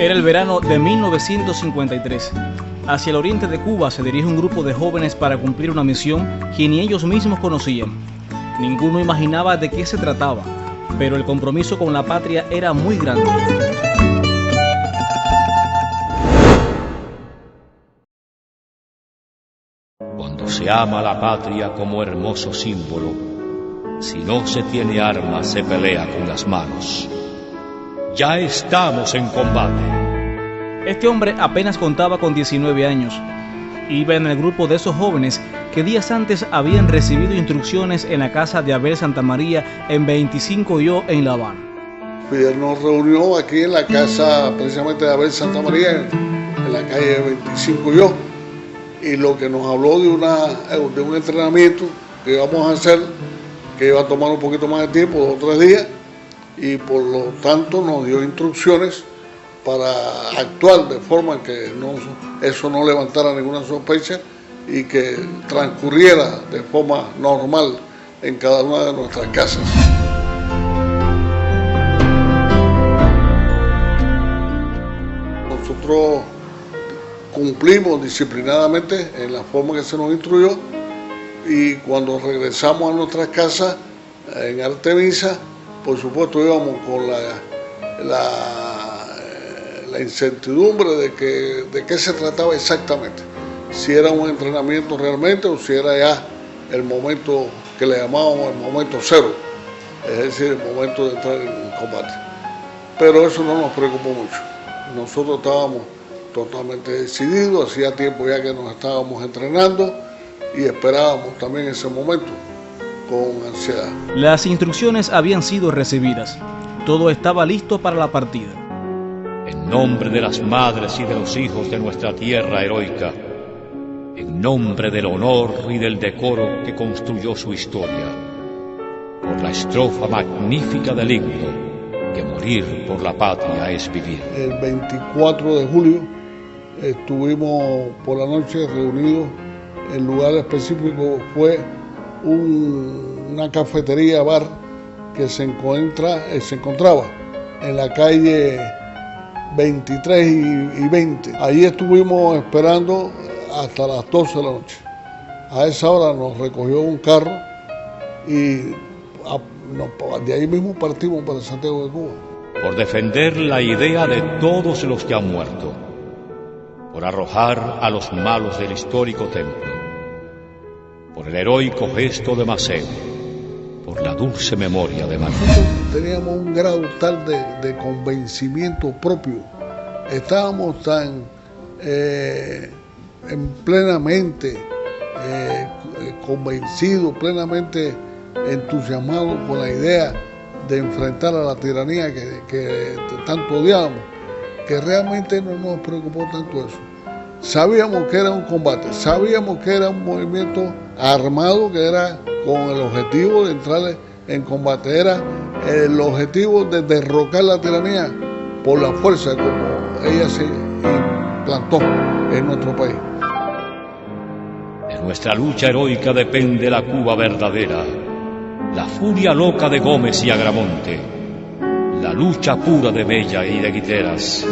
Era el verano de 1953. Hacia el oriente de Cuba se dirige un grupo de jóvenes para cumplir una misión que ni ellos mismos conocían. Ninguno imaginaba de qué se trataba, pero el compromiso con la patria era muy grande. Cuando se ama la patria como hermoso símbolo, si no se tiene armas, se pelea con las manos. Ya estamos en combate. Este hombre apenas contaba con 19 años. Iba en el grupo de esos jóvenes que días antes habían recibido instrucciones en la casa de Abel Santamaría en 25 Yo en La Habana. Fidel nos reunió aquí en la casa precisamente de Abel Santamaría, en la calle 25 Yo, y lo que nos habló de un entrenamiento que íbamos a hacer, que iba a tomar un poquito más de tiempo, 2 o 3 días, y por lo tanto nos dio instrucciones para actuar de forma que eso no levantara ninguna sospecha y que transcurriera de forma normal en cada una de nuestras casas. Nosotros cumplimos disciplinadamente en la forma que se nos instruyó, y cuando regresamos a nuestras casas en Artemisa, por supuesto íbamos con la incertidumbre de qué se trataba exactamente, si era un entrenamiento realmente o si era ya el momento que le llamábamos el momento cero, es decir, el momento de entrar en combate. Pero eso no nos preocupó mucho. Nosotros estábamos totalmente decididos, hacía tiempo ya que nos estábamos entrenando y esperábamos también ese momento con ansiedad. Las instrucciones habían sido recibidas. Todo estaba listo para la partida. En nombre de las madres y de los hijos de nuestra tierra heroica, en nombre del honor y del decoro que construyó su historia, por la estrofa magnífica del himno, que morir por la patria es vivir. El 24 de julio estuvimos por la noche reunidos. El lugar específico fue una cafetería bar que se encontraba en la calle 23 y 20. Allí estuvimos esperando hasta las 12 de la noche. A esa hora nos recogió un carro y de ahí mismo partimos para Santiago de Cuba. Por defender la idea de todos los que han muerto, por arrojar a los malos del histórico templo, por el heroico gesto de Maceo, por la dulce memoria de Manuel. Teníamos un grado tal de convencimiento propio, estábamos tan plenamente convencidos, plenamente entusiasmados con la idea de enfrentar a la tiranía que tanto odiábamos, que realmente no nos preocupó tanto eso. Sabíamos que era un combate, sabíamos que era un movimiento armado, que era con el objetivo de entrar en combate, era el objetivo de derrocar la tiranía por la fuerza como ella se implantó en nuestro país. De nuestra lucha heroica depende la Cuba verdadera, la furia loca de Gómez y Agramonte, la lucha pura de Bella y de Guiteras.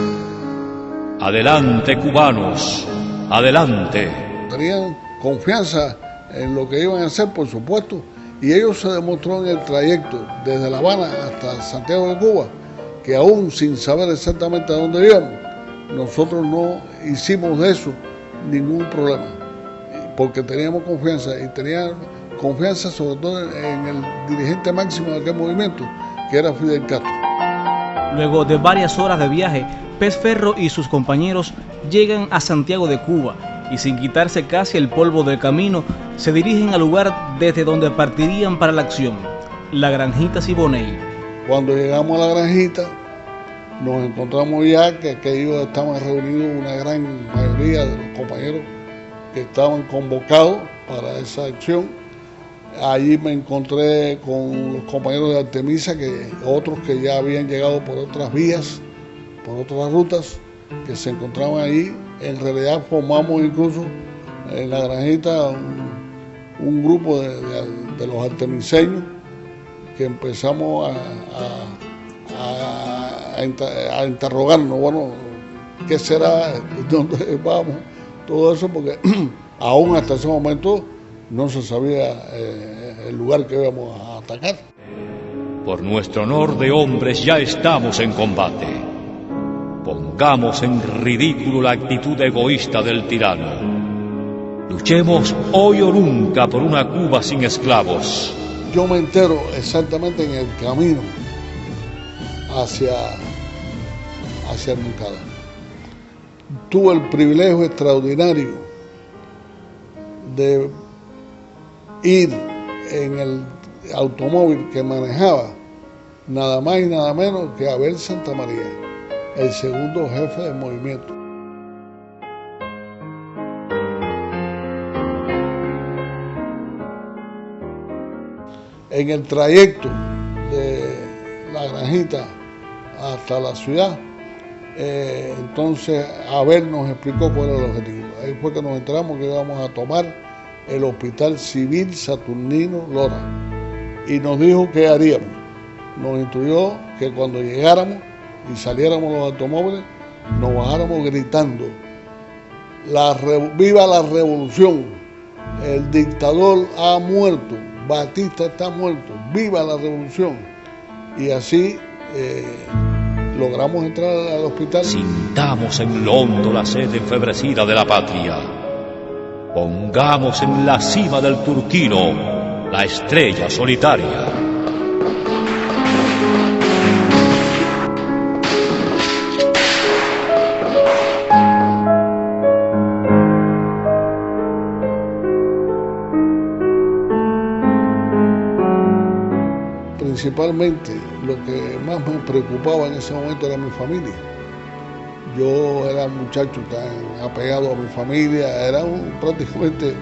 Adelante, cubanos, adelante. Tenían confianza en lo que iban a hacer, por supuesto, y ello se demostró en el trayecto desde La Habana hasta Santiago de Cuba, que aún sin saber exactamente a dónde íbamos, nosotros no hicimos de eso ningún problema, porque teníamos confianza, y teníamos confianza sobre todo en el dirigente máximo de aquel movimiento, que era Fidel Castro. Luego de varias horas de viaje, Pez Ferro y sus compañeros llegan a Santiago de Cuba y, sin quitarse casi el polvo del camino, se dirigen al lugar desde donde partirían para la acción, la Granjita Siboney. Cuando llegamos a la granjita, nos encontramos ya que ellos estaban reunidos, una gran mayoría de los compañeros que estaban convocados para esa acción. Allí me encontré con los compañeros de Artemisa, otros que ya habían llegado por otras vías, por otras rutas, que se encontraban allí. En realidad formamos incluso en la granjita un grupo de los artemiseños que empezamos a interrogarnos. Bueno, qué será, dónde vamos, todo eso, porque aún hasta ese momento no se sabía el lugar que íbamos a atacar. Por nuestro honor de hombres ya estamos en combate. Pongamos en ridículo la actitud egoísta del tirano. Luchemos hoy o nunca por una Cuba sin esclavos. Yo me entero exactamente en el camino hacia el Moncada. Tuve el privilegio extraordinario de ir en el automóvil que manejaba nada más y nada menos que Abel Santamaría, el segundo jefe del movimiento. En el trayecto de La Granjita hasta la ciudad, entonces Abel nos explicó cuál era el objetivo. Ahí fue que nos enteramos que íbamos a tomar el Hospital Civil Saturnino Lora y nos dijo qué haríamos. Nos instruyó que cuando llegáramos y saliéramos los automóviles, nos bajáramos gritando: ¡Viva la revolución! El dictador ha muerto, Batista está muerto, ¡viva la revolución! Y así logramos entrar al hospital. Sintamos en lo hondo la sed enfebrecida de la patria. Pongamos en la cima del Turquino la estrella solitaria. Principalmente lo que más me preocupaba en ese momento era mi familia. Yo era un muchacho tan apegado a mi familia, era prácticamente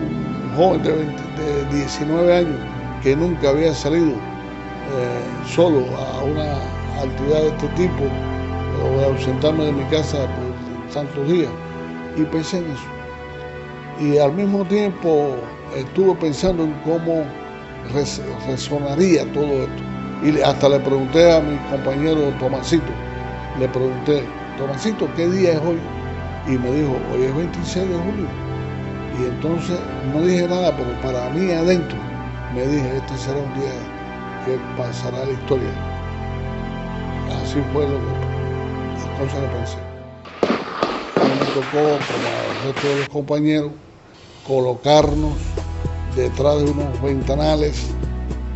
un joven de 19 años que nunca había salido solo a una actividad de este tipo o de ausentarme de mi casa por tantos días, y pensé en eso. Y al mismo tiempo estuve pensando en cómo resonaría todo esto. Y hasta le pregunté a mi compañero Tomasito, le pregunté: Tomasito, ¿qué día es hoy? Y me dijo: hoy es 26 de julio. Y entonces no dije nada, pero para mí adentro me dije: este será un día que pasará a la historia. Así fue las cosas que pensé. A mí me tocó, como al resto de los compañeros, colocarnos detrás de unos ventanales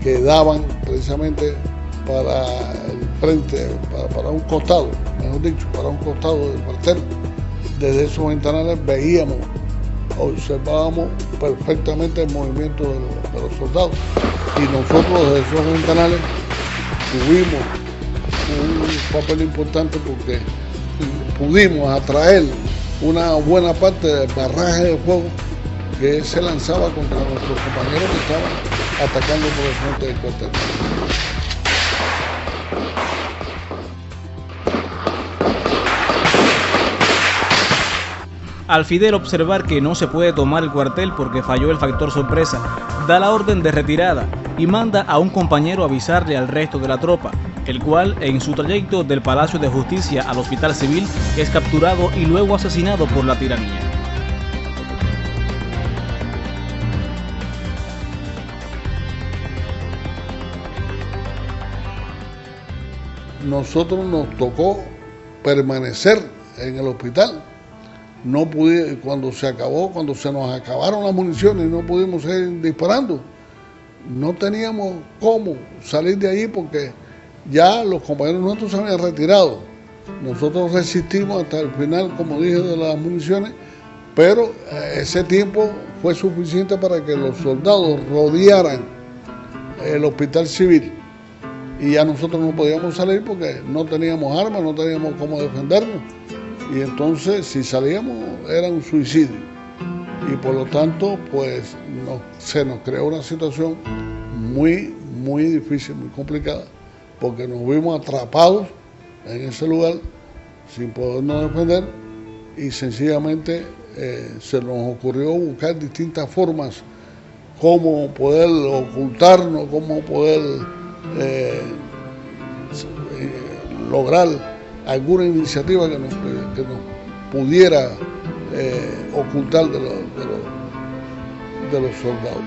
que daban precisamente para el frente, para un costado, mejor dicho, para un costado del cuartel. Desde esos ventanales veíamos, observábamos perfectamente el movimiento de los soldados. Y nosotros desde esos ventanales tuvimos un papel importante porque pudimos atraer una buena parte del barraje de fuego que se lanzaba contra nuestros compañeros que estaban atacando por el frente del cuartel. Al Fidel observar que no se puede tomar el cuartel porque falló el factor sorpresa, da la orden de retirada y manda a un compañero a avisarle al resto de la tropa, el cual en su trayecto del Palacio de Justicia al Hospital Civil es capturado y luego asesinado por la tiranía. Nosotros nos tocó permanecer en el hospital. No pude, cuando se nos acabaron las municiones y no pudimos seguir disparando, no teníamos cómo salir de allí porque ya los compañeros nuestros se habían retirado. Nosotros resistimos hasta el final, como dije, de las municiones, pero ese tiempo fue suficiente para que los soldados rodearan el hospital civil. Y ya nosotros no podíamos salir porque no teníamos armas, no teníamos cómo defendernos. Y entonces, si salíamos, era un suicidio. Y por lo tanto, pues se nos creó una situación muy, muy difícil, muy complicada, porque nos vimos atrapados en ese lugar sin podernos defender y sencillamente se nos ocurrió buscar distintas formas cómo poder ocultarnos, cómo poder lograr alguna iniciativa que nos pudiera ocultar de los soldados.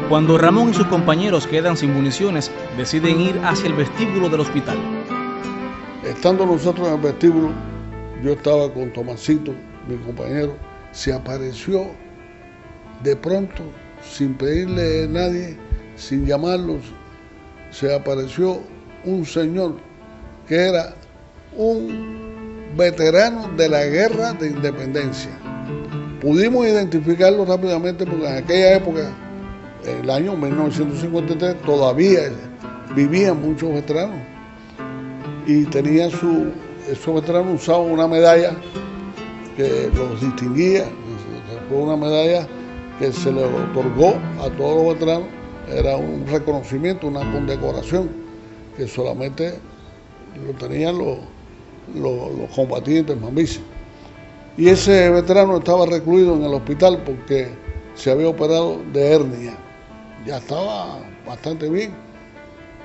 Cuando Ramón y sus compañeros quedan sin municiones, deciden ir hacia el vestíbulo del hospital. Estando nosotros en el vestíbulo, yo estaba con Tomasito, mi compañero, se apareció de pronto, sin pedirle a nadie, sin llamarlos, se apareció un señor que era un veterano de la guerra de independencia. Pudimos identificarlo rápidamente porque en aquella época, en el año 1953, todavía vivían muchos veteranos y tenía esos veteranos usaban una medalla que los distinguía, fue una medalla que se le otorgó a todos los veteranos, era un reconocimiento, una condecoración que solamente lo tenían los combatientes mambises. Y ese veterano estaba recluido en el hospital porque se había operado de hernia, ya estaba bastante bien.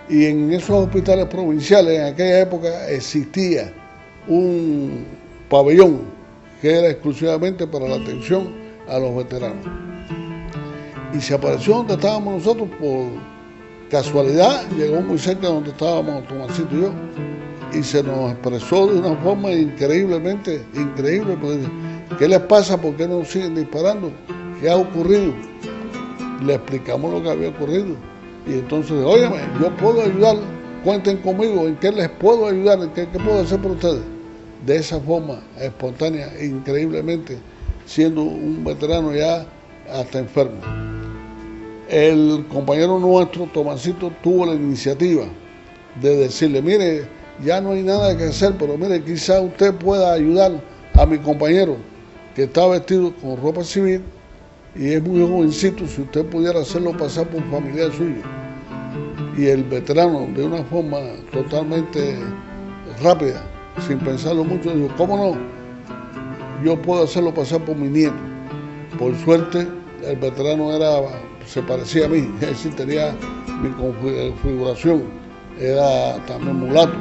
Y en esos hospitales provinciales, en aquella época, existía un pabellón que era exclusivamente para la atención a los veteranos. Y se apareció donde estábamos nosotros por casualidad, llegó muy cerca de donde estábamos Tomasito y yo, y se nos expresó de una forma increíblemente increíble. Pues, ¿qué les pasa? ¿Por qué no siguen disparando? ¿Qué ha ocurrido? Le explicamos lo que había ocurrido. Y entonces, óyeme, yo puedo ayudar, cuenten conmigo, ¿en qué les puedo ayudar? ¿Qué puedo hacer por ustedes? De esa forma espontánea, increíblemente, siendo un veterano ya hasta enfermo. El compañero nuestro, Tomasito, tuvo la iniciativa de decirle, mire, ya no hay nada que hacer, pero mire, quizá usted pueda ayudar a mi compañero que está vestido con ropa civil y es muy jovencito, si usted pudiera hacerlo pasar por familiar suyo. Y el veterano, de una forma totalmente rápida, sin pensarlo mucho, dijo, ¿cómo no? Yo puedo hacerlo pasar por mi nieto. Por suerte, el veterano se parecía a mí, es decir, tenía mi configuración, era también mulato.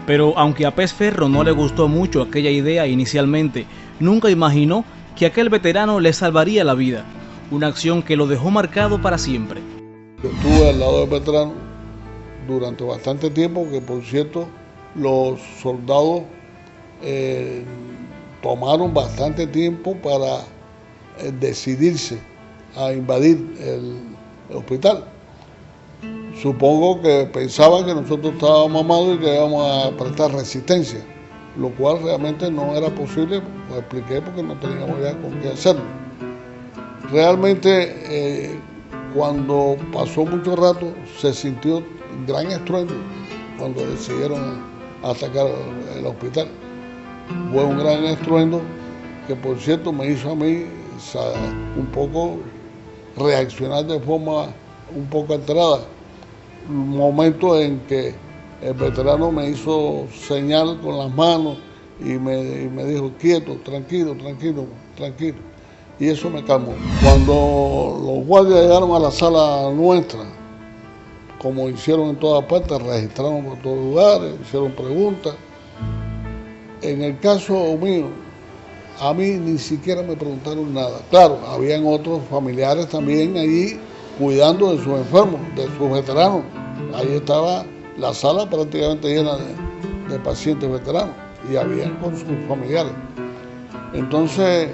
Pero aunque a Pez Ferro no le gustó mucho aquella idea inicialmente, nunca imaginó que aquel veterano le salvaría la vida, una acción que lo dejó marcado para siempre. Yo estuve al lado del veterano durante bastante tiempo, que por cierto los soldados tomaron bastante tiempo para decidirse a invadir el hospital. Supongo que pensaban que nosotros estábamos amados y que íbamos a prestar resistencia, lo cual realmente no era posible, lo expliqué porque no teníamos ya con qué hacerlo. Realmente cuando pasó mucho rato se sintió gran estruendo cuando decidieron atacar el hospital. Fue un gran estruendo que por cierto me hizo a mí un poco reaccionar de forma un poco alterada. Un momento en que el veterano me hizo señal con las manos y me dijo, quieto, tranquilo, tranquilo, tranquilo. Y eso me calmó. Cuando los guardias llegaron a la sala nuestra, como hicieron en todas partes, registraron por todos lugares, hicieron preguntas. En el caso mío, a mí ni siquiera me preguntaron nada. Claro, habían otros familiares también allí cuidando de sus enfermos, de sus veteranos. Ahí estaba la sala prácticamente llena de pacientes veteranos y habían con sus familiares. Entonces,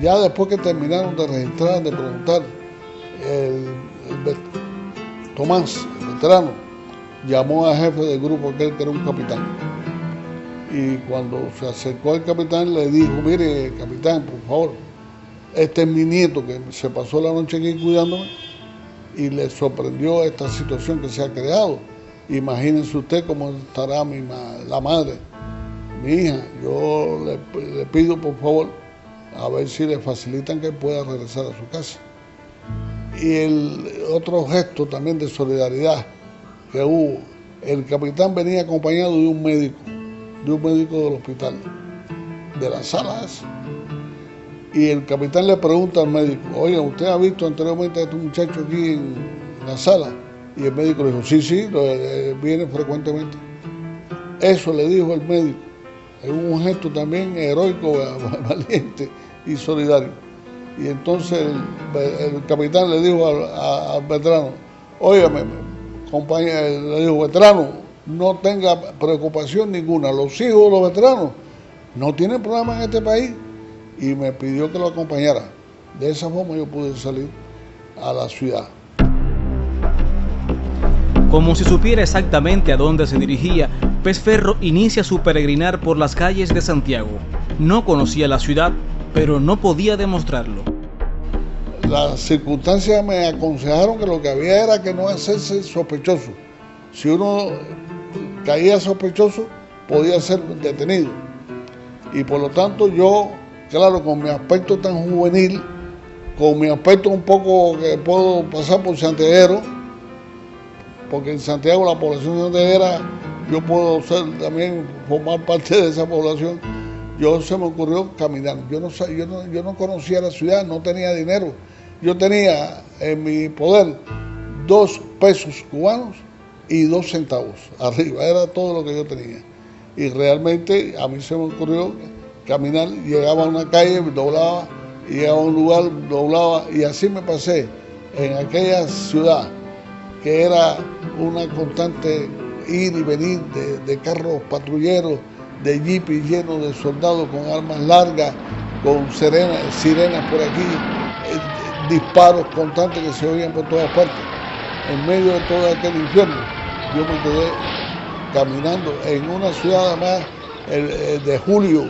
ya después que terminaron de registrar, de preguntar, Tomás, el veterano, llamó al jefe del grupo aquel que era un capitán. Y cuando se acercó al capitán le dijo, mire capitán, por favor, este es mi nieto que se pasó la noche aquí cuidándome y le sorprendió esta situación que se ha creado. Imagínense usted cómo estará la madre, mi hija. Yo le pido por favor a ver si le facilitan que pueda regresar a su casa. Y el otro gesto también de solidaridad que hubo, el capitán venía acompañado de un médico del hospital, de la sala esa. Y el capitán le pregunta al médico, oye, ¿usted ha visto anteriormente a este muchacho aquí en la sala? Y el médico le dijo, sí, viene frecuentemente. Eso le dijo el médico, es un gesto también heroico, valiente y solidario. Y entonces el capitán le dijo al veterano, óigame, compañero, le dijo, veterano, no tenga preocupación ninguna, los hijos de los veteranos no tienen problema en este país, y me pidió que lo acompañara. De esa forma yo pude salir a la ciudad. Como si supiera exactamente a dónde se dirigía, Pez Ferro inicia su peregrinar por las calles de Santiago. No conocía la ciudad, pero no podía demostrarlo. Las circunstancias me aconsejaron que lo que había era que no hacerse sospechoso. Si uno caía sospechoso, podía ser detenido. Y por lo tanto yo, claro, con mi aspecto tan juvenil, con mi aspecto un poco que puedo pasar por santiaguero, porque en Santiago la población santiaguera, yo puedo también formar parte de esa población, se me ocurrió caminar. Yo no conocía la ciudad, no tenía dinero. Yo tenía en mi poder 2 pesos cubanos y 2 centavos arriba, era todo lo que yo tenía. Y realmente a mí se me ocurrió caminar, llegaba a una calle, doblaba, llegaba a un lugar, doblaba, y así me pasé en aquella ciudad que era una constante ir y venir de carros patrulleros, de jeepes llenos de soldados con armas largas, con sirenas por aquí, disparos constantes que se oían por todas partes. En medio de todo aquel infierno, yo me quedé caminando en una ciudad además de julio,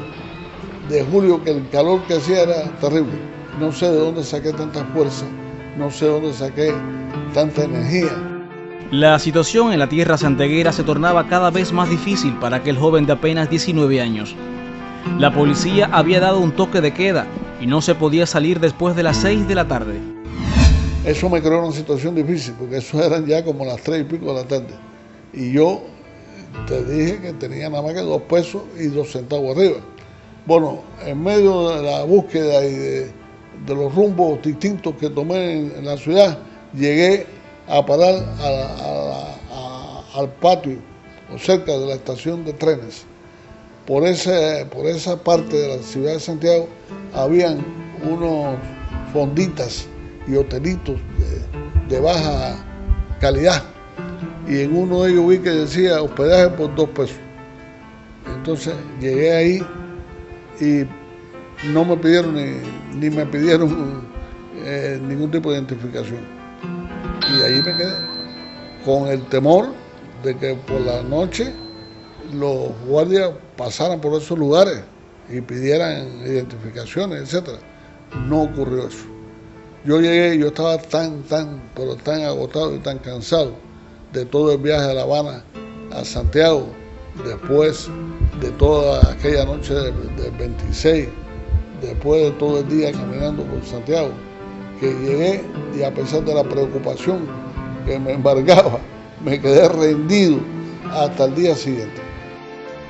que el calor que hacía era terrible. No sé de dónde saqué tanta fuerza, no sé de dónde saqué tanta energía. La situación en la tierra santiaguera se tornaba cada vez más difícil para aquel joven de apenas 19 años. La policía había dado un toque de queda y no se podía salir después de las 6 de la tarde. Eso me creó una situación difícil, porque eso eran ya como las 3 y pico de la tarde. Y yo te dije que tenía nada más que 2 pesos y 2 centavos arriba. Bueno, en medio de la búsqueda y de los rumbos distintos que tomé en la ciudad, llegué a parar al patio o cerca de la estación de trenes. Por esa parte de la ciudad de Santiago habían unos fonditas y hotelitos de baja calidad, y en uno de ellos vi que decía hospedaje por 2 pesos. Entonces llegué ahí y no me pidieron ni me pidieron ningún tipo de identificación. Y ahí me quedé, con el temor de que por la noche los guardias pasaran por esos lugares y pidieran identificaciones, etc. No ocurrió eso. Yo llegué, yo estaba tan agotado y tan cansado de todo el viaje de La Habana a Santiago, después de toda aquella noche del 26, después de todo el día caminando por Santiago, que llegué, y a pesar de la preocupación que me embargaba, me quedé rendido hasta el día siguiente.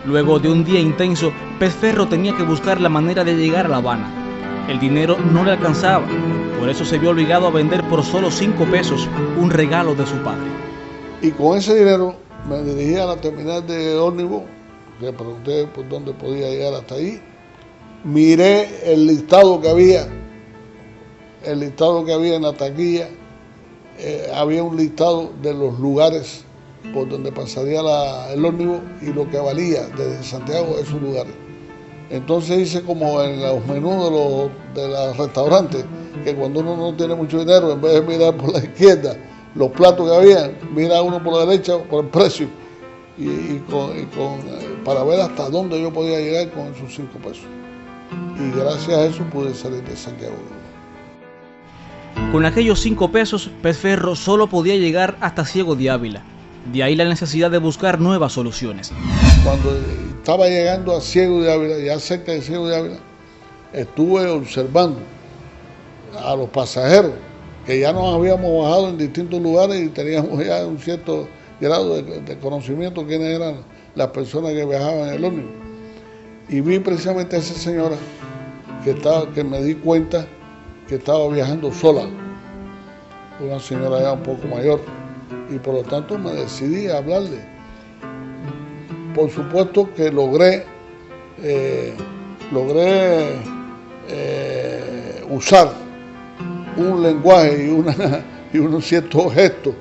Luego de un día intenso, Pez Ferro tenía que buscar la manera de llegar a La Habana. El dinero no le alcanzaba, por eso se vio obligado a vender por solo 5 pesos un regalo de su padre. Y con ese dinero me dirigí a la terminal de ómnibus, le pregunté por dónde podía llegar hasta ahí, miré el listado que había en la taquilla, había un listado de los lugares por donde pasaría el ómnibus y lo que valía desde Santiago esos lugares. Entonces hice como en los menús de los restaurantes, que cuando uno no tiene mucho dinero, en vez de mirar por la izquierda los platos que había, mira uno por la derecha por el precio, para ver hasta dónde yo podía llegar con esos 5 pesos. Y gracias a eso pude salir de Santiago. Con aquellos 5 pesos, Pez Ferro solo podía llegar hasta Ciego de Ávila. De ahí la necesidad de buscar nuevas soluciones. Cuando estaba llegando a Ciego de Ávila, ya cerca de Ciego de Ávila, estuve observando a los pasajeros, que ya nos habíamos bajado en distintos lugares y teníamos ya un cierto grado de conocimiento de quiénes eran las personas que viajaban en el ómnibus. Y vi precisamente a esa señora que me di cuenta que estaba viajando sola, una señora ya un poco mayor, y por lo tanto me decidí a hablarle. por supuesto que logré usar un lenguaje y unos ciertos gestos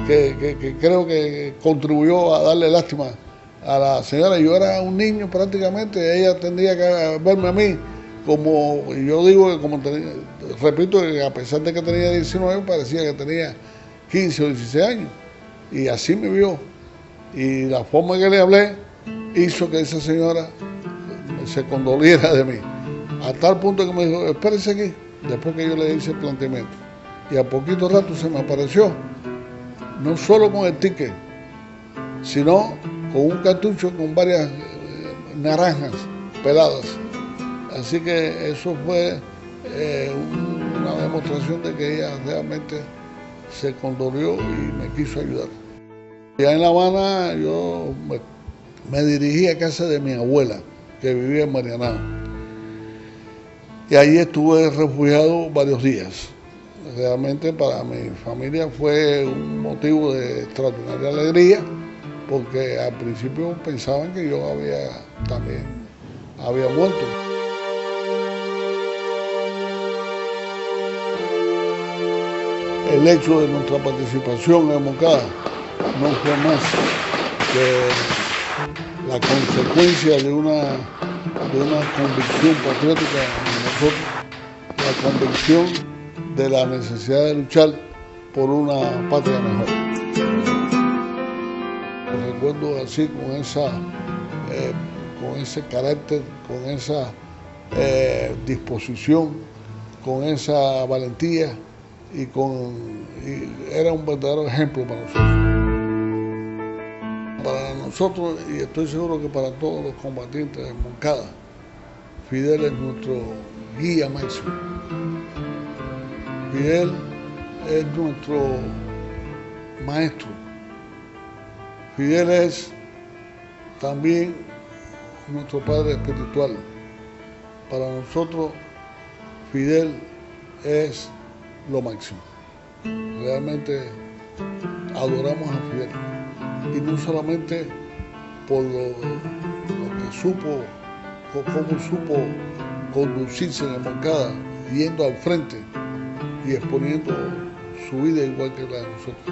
que creo que contribuyó a darle lástima a la señora. Yo era un niño prácticamente, ella tendría que verme a mí como, yo digo que como repito, que a pesar de que tenía 19, parecía que tenía 15 o 16 años. Y así me vio. Y la forma que le hablé hizo que esa señora se condoliera de mí. A tal punto que me dijo, espérese aquí, después que yo le hice el planteamiento. Y a poquito rato se me apareció, no solo con el ticket, sino con un cartucho con varias naranjas peladas. Así que eso fue una demostración de que ella realmente se condolió y me quiso ayudar. Ya en La Habana yo me dirigí a casa de mi abuela, que vivía en Marianao. Y ahí estuve refugiado varios días. Realmente para mi familia fue un motivo de extraordinaria alegría, porque al principio pensaban que yo había muerto. El hecho de nuestra participación en Moncada no fue más que la consecuencia de una convicción patriótica en nosotros, la convicción de la necesidad de luchar por una patria mejor. Lo recuerdo así, con ese carácter, con esa disposición, con esa valentía, y era un verdadero ejemplo para nosotros. Para nosotros, y estoy seguro que para todos los combatientes de Moncada, Fidel es nuestro guía máximo. Fidel es nuestro maestro. Fidel es también nuestro padre espiritual. Para nosotros, Fidel es lo máximo. Realmente adoramos a Fidel. Y no solamente por lo que supo, cómo supo conducirse en la Moncada, yendo al frente y exponiendo su vida igual que la de nosotros,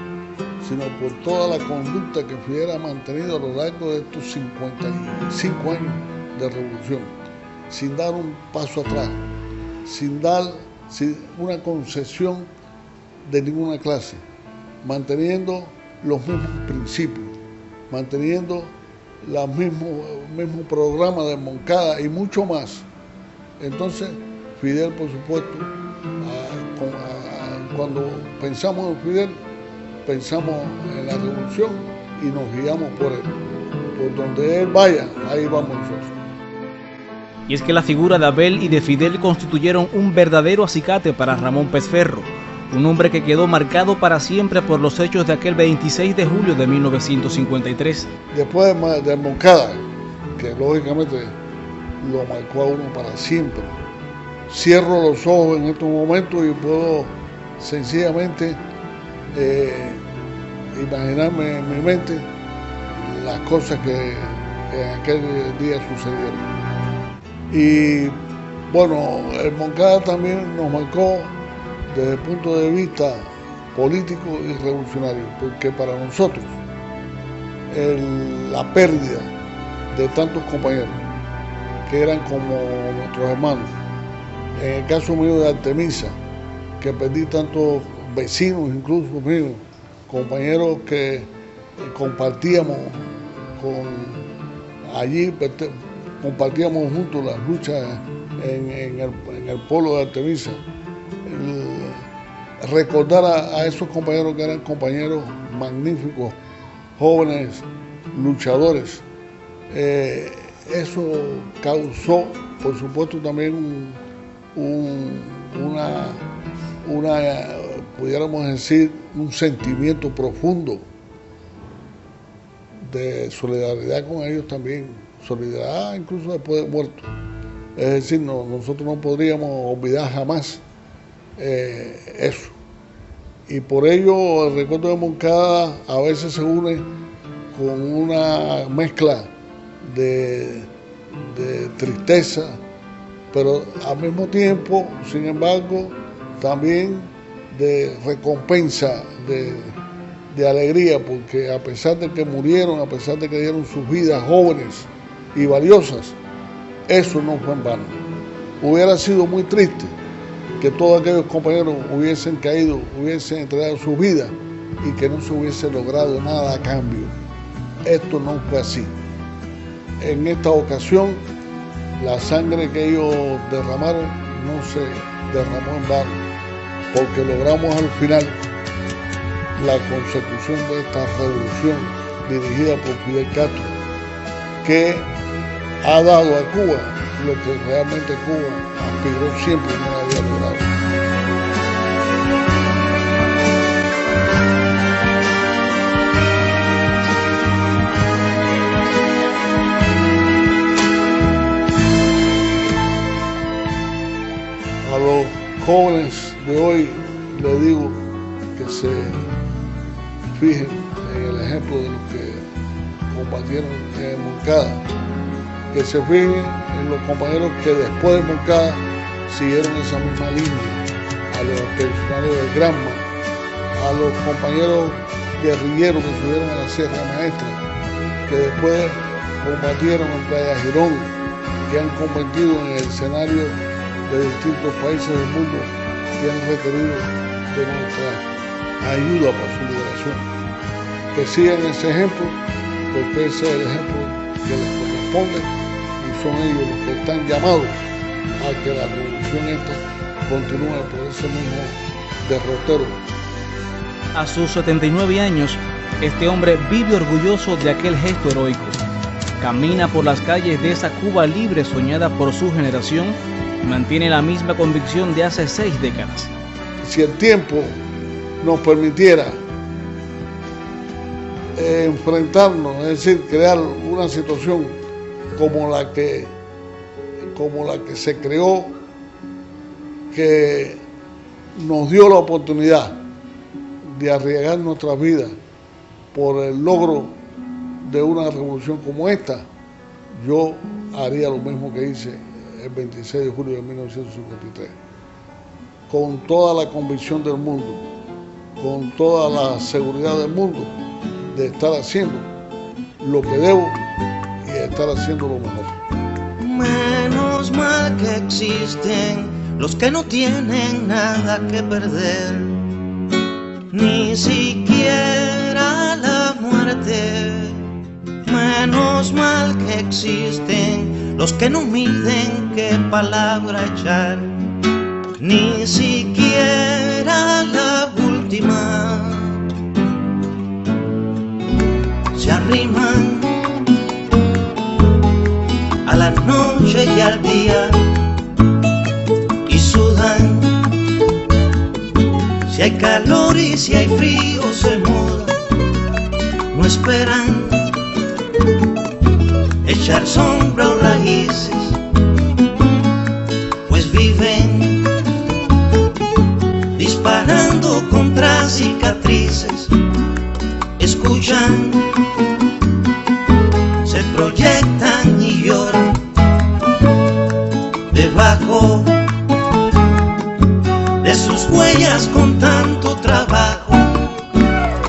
sino por toda la conducta que Fidel ha mantenido a lo largo de estos 55 años de revolución, sin dar un paso atrás, sin una concesión de ninguna clase, manteniendo los mismos principios, manteniendo el mismo programa de Moncada y mucho más. Entonces, Fidel, por supuesto, cuando pensamos en Fidel, pensamos en la revolución y nos guiamos por él. Por donde él vaya, ahí vamos nosotros. Y es que la figura de Abel y de Fidel constituyeron un verdadero acicate para Ramón Pez Ferro, un hombre que quedó marcado para siempre por los hechos de aquel 26 de julio de 1953. Después de Moncada, que lógicamente lo marcó a uno para siempre, cierro los ojos en estos momentos y puedo sencillamente imaginarme en mi mente las cosas que en aquel día sucedieron. Y bueno, el Moncada también nos marcó desde el punto de vista político y revolucionario, porque para nosotros la pérdida de tantos compañeros que eran como nuestros hermanos, en el caso mío de Artemisa, que perdí tantos vecinos, incluso míos, compañeros que compartíamos compartíamos juntos las luchas en el polo de Artemisa. Recordar a esos compañeros que eran compañeros magníficos, jóvenes, luchadores, eso causó, por supuesto, también pudiéramos decir, un sentimiento profundo de solidaridad con ellos también, solidaridad incluso después de muertos. Es decir, nosotros no podríamos olvidar jamás eso. Y por ello el recuerdo de Moncada a veces se une con una mezcla de tristeza, pero al mismo tiempo, sin embargo, también de recompensa, de alegría, porque a pesar de que murieron, a pesar de que dieron sus vidas jóvenes y valiosas, eso no fue en vano. Hubiera sido muy triste que todos aquellos compañeros hubiesen caído, hubiesen entregado sus vidas y que no se hubiese logrado nada a cambio. Esto no fue así. En esta ocasión, la sangre que ellos derramaron no se derramó en vano, porque logramos al final la consecución de esta revolución dirigida por Fidel Castro, que ha dado a Cuba lo que realmente Cuba aspiró siempre y no había logrado. A los jóvenes de hoy les digo que se fijen en el ejemplo de los que combatieron en Moncada, que se fijen en los compañeros que después de Moncada siguieron esa misma línea, a los expedicionarios de Granma, a los compañeros guerrilleros que subieron a la Sierra Maestra, que después combatieron en Playa Girón, que han convertido en el escenario de distintos países del mundo que han requerido de nuestra ayuda para su liberación. Que sigan ese ejemplo, porque ese es el ejemplo que les corresponde y son ellos los que están llamados a que la revolución esta continúe por ese mismo derrotero. A sus 79 años, este hombre vive orgulloso de aquel gesto heroico. Camina por las calles de esa Cuba libre soñada por su generación y mantiene la misma convicción de hace 6 décadas. Si el tiempo nos permitiera enfrentarnos, es decir, crear una situación como la que se creó, que nos dio la oportunidad de arriesgar nuestras vidas por el logro de una revolución como esta, yo haría lo mismo que hice el 26 de julio de 1953. Con toda la convicción del mundo, con toda la seguridad del mundo, de estar haciendo lo que debo y de estar haciendo lo mejor. Menos mal que existen los que no tienen nada que perder, ni siquiera la muerte. Menos mal que existen los que no miden qué palabra echar, ni siquiera la última. Se arriman a la noche y al día y sudan. Si hay calor y si hay frío se mudan. No esperan echar sombra o raíces, pues viven disparando contra cicatrices. Escuchan, se proyectan y lloran debajo de sus huellas con tanto trabajo.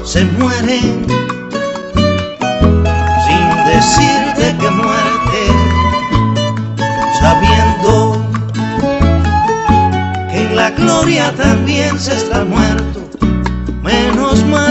Se mueren sin decir de qué muerte, sabiendo que en la gloria también se está muerto. Menos mal